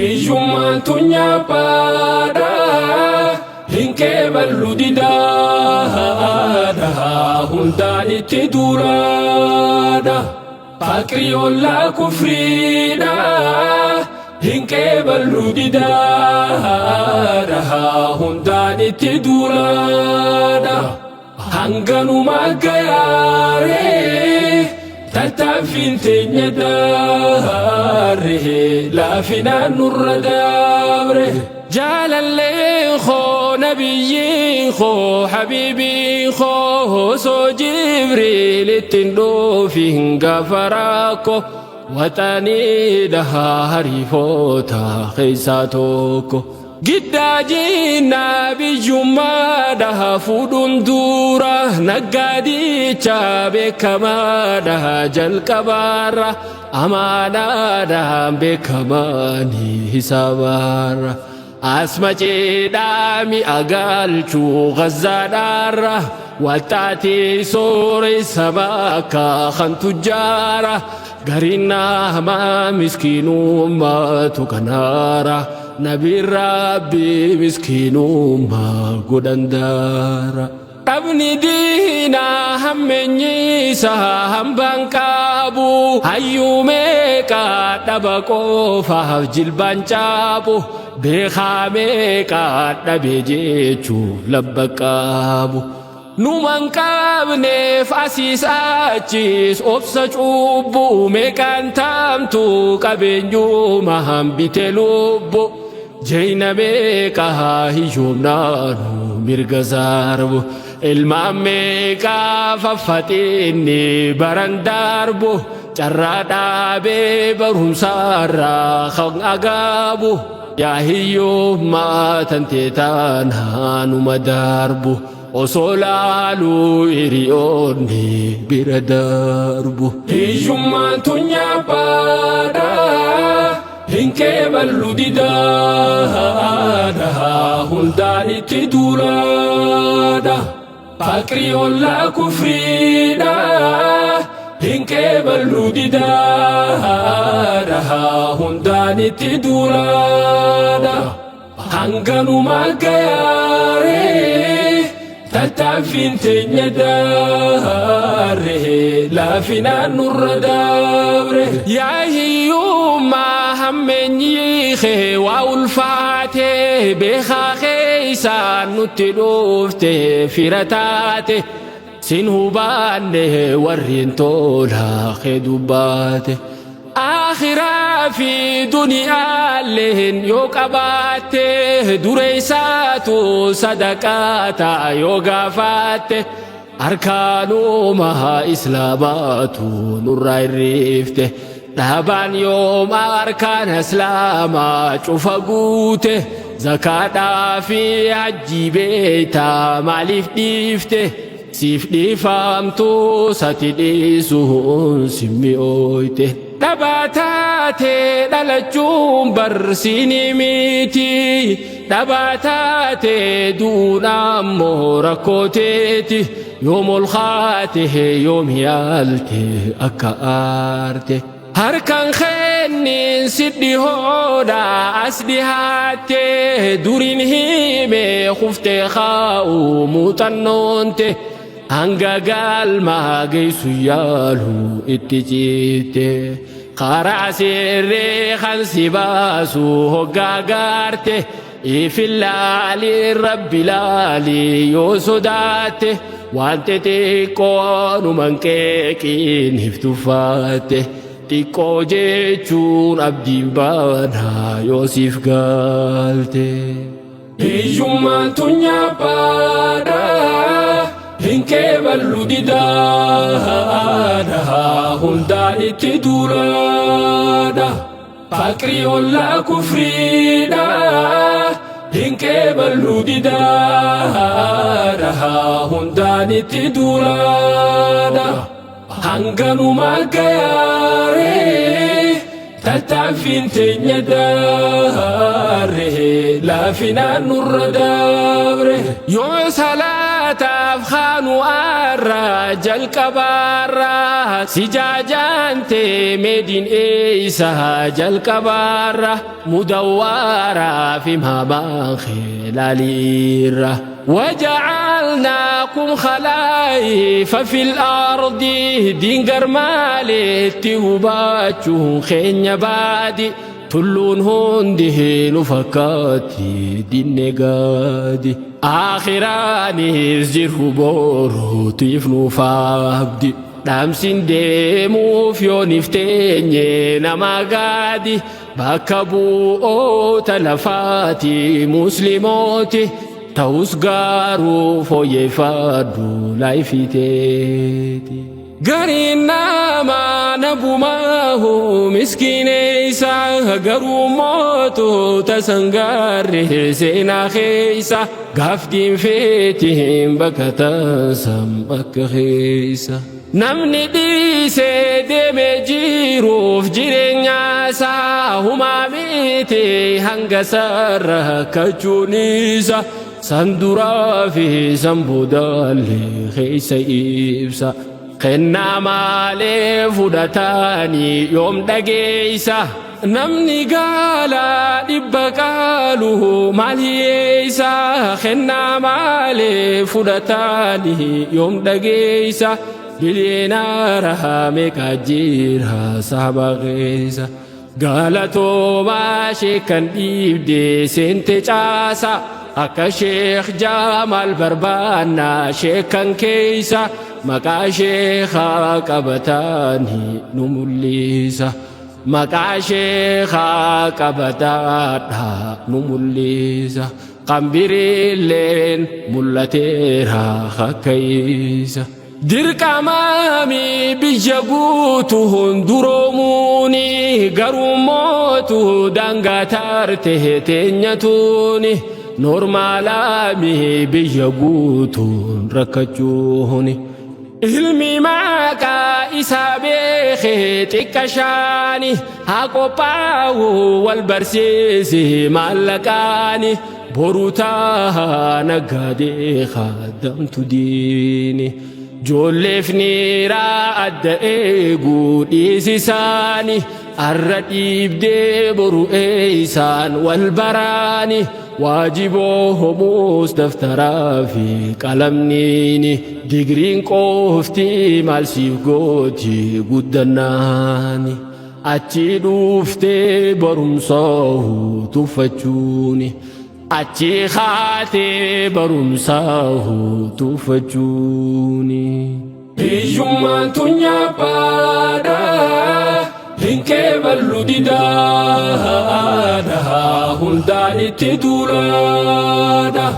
Hiyyummaan tunyaa baadhaa hinkee bal'u didaadha hundaan itti duulaadha Fakrii ollaa kufriidha hinkee bal'u didaadha hundaan itti duulaadha Hanganumaa gayaaree tattaaffiin teenya daaree laafinaan nurra dabre jaalalleen koo nabiyyiin koo habiibiin koo osoo Jibriil ittiin dhuufin gaafa rakkoo waxanii dhahaa hariifoota keessaa tokko Giddaajiin nabiyyummaadha fuudhuun dura naggaadicha beekamaadha jalqabaarra amaanaadhaan beekamaani hisaabaarra asma ceedhaa mi'a galchuu gazzaadhaarra walxaatii sooressa bakka kan tujjaara gariin namaa miskiinummaatu kanaara Nabi Rabbi miskinummaa godhandaara Dhabni diina hammeenyiisa hambaan qabu hayyuu meeqaa dhaba qofaaf jilbaan caabu beekaa meeqaa dhabe jechuuf labba qabu Numan qabneef asiis achis obsa cubbuu meeqaan taamtu qabeenyuma hambite lubbu Jayna meeqaa hiyyoomnaanu mirga zarbu ilmaan meeqaa faffaxinni baran darbu carraa dhaabee barumsaarraa kan agaabu yaa hiyyoommaa tantee taanaanuma darbu osoo laaluu hiriyoonni bira darbu Hiyyummaan tunyaa baadhaa hinkee bal'u didaadha hundaan itti duulaadha Fakrii ollaa kufriidha hinkee bal'u didaadha hundaan itti duulaadha Hanganumaa gayaaree tattaaffiin teenya daaree laafinaan nurra dabre yaa hiyyummaa hammeenyii kee waa ulfaatee beekaa keeysaan nutti dhufte fira taate sin hubaanne warreen tolaa kee dubbaate Akhiraa fi duniyaalleen yoo qabaatte dureessaatu sadaqaa ta'a yoo gaafaatte Arkaanumaa islaamaatu nurraa hirrifte dhaabaan yooma arkaan islaamaa cufa guute zakaadhaa fi hajjii beeytaa maaliif dhiifte siif dhiifamtu sati dhiisuun simmi'ooyte Dhabaataate dhalachuun barsiini miti Dhabaataate duudhaammoo rakkooteeti yoom ol kaate yoom yaalte akka aarte Harkaan kennin sidhi hoodha as dhihaatte duriin himee kuftee kaa'uu muuxannoonte Hanga galmaa geessu yaalu itti ciite karaa sirree kan si baasu hoggaa gaarte ifillaalii rabbi laalii yoo sodaatte waan xixiqqoonuman qeeqiin hiftuffatte xiqqoo jechuun abdiin baanaa yoo siif galte Hiyyummaan tunyaa baadhaa hinkee bal'u didaadha hundaan itti duulaadha Fakrii ollaa kufriidha hinkee bal'u didaadha hundaan itti duulaadha Hanganumaa gayaaree تتعفين تنيداره لا فينا نور دابره يوم صلاة أفخان الرجل كبارة سجاجان مدين إيسا جل كبارة مدورة في مهبان خلاليرة وجعلناكم خلائف في الأرض دينجر مالي تهباتشون خين بادي تلون هنده نفكاتي دين نقادي آخراني زجره بورو تيفنو فابدي دامسين ديمو فيو نفتيني نما قادي باكبو تلفاتي مسلموتي توسغارو فوي فادو لايفيتي غارينا ما نبو ماهو مسكين إيسا غارو موتو تسنغار سينا خيسا غافتين فيتهم بكتا سمبك خيسا نمني ديسي ديمي جيروف جيرينياسا هما ميتي هنگا سر كجونيسا سندورا في سنبودالي خيسا إبسا خنا مالي فودتاني يوم دقيسا نمني قالا دبقالو ماليسا خنا مالي فودتاني يوم دقيسا بلينا رحمك أجيرها صحبا غيسا قالتو ما شيكن إبدي سنت جاسا أكا شيخ جامال بربانا شيكن كيسا مكا شيخا قبتاني نموليسا مكا شيخا قبتانها نموليسا قنبري اللين ملتيرها خكيسا dirqa maami biyya guutuun duroomuni garumootu dangaa taarte teenyatuuni normaalaami biyya guutuun rakkachuuni ilmi maqaa isaa beekee xiqqashaani haa qophaawu wal barsiise maallaqaani boruutaa naggaadee haadamtu diini جولفني را أدئيقو ديسيساني الرديب دي برو إيسان والبراني واجبوه مستفترا في قلمنيني ديگرين قوفتي مالسيف قوتي قدناني أتي دوفتي برمصاه تفتشوني أتي خاتي برمساه تفجوني هيومان تنيا بادا هنكي بلودي دادا هنداني تدولادا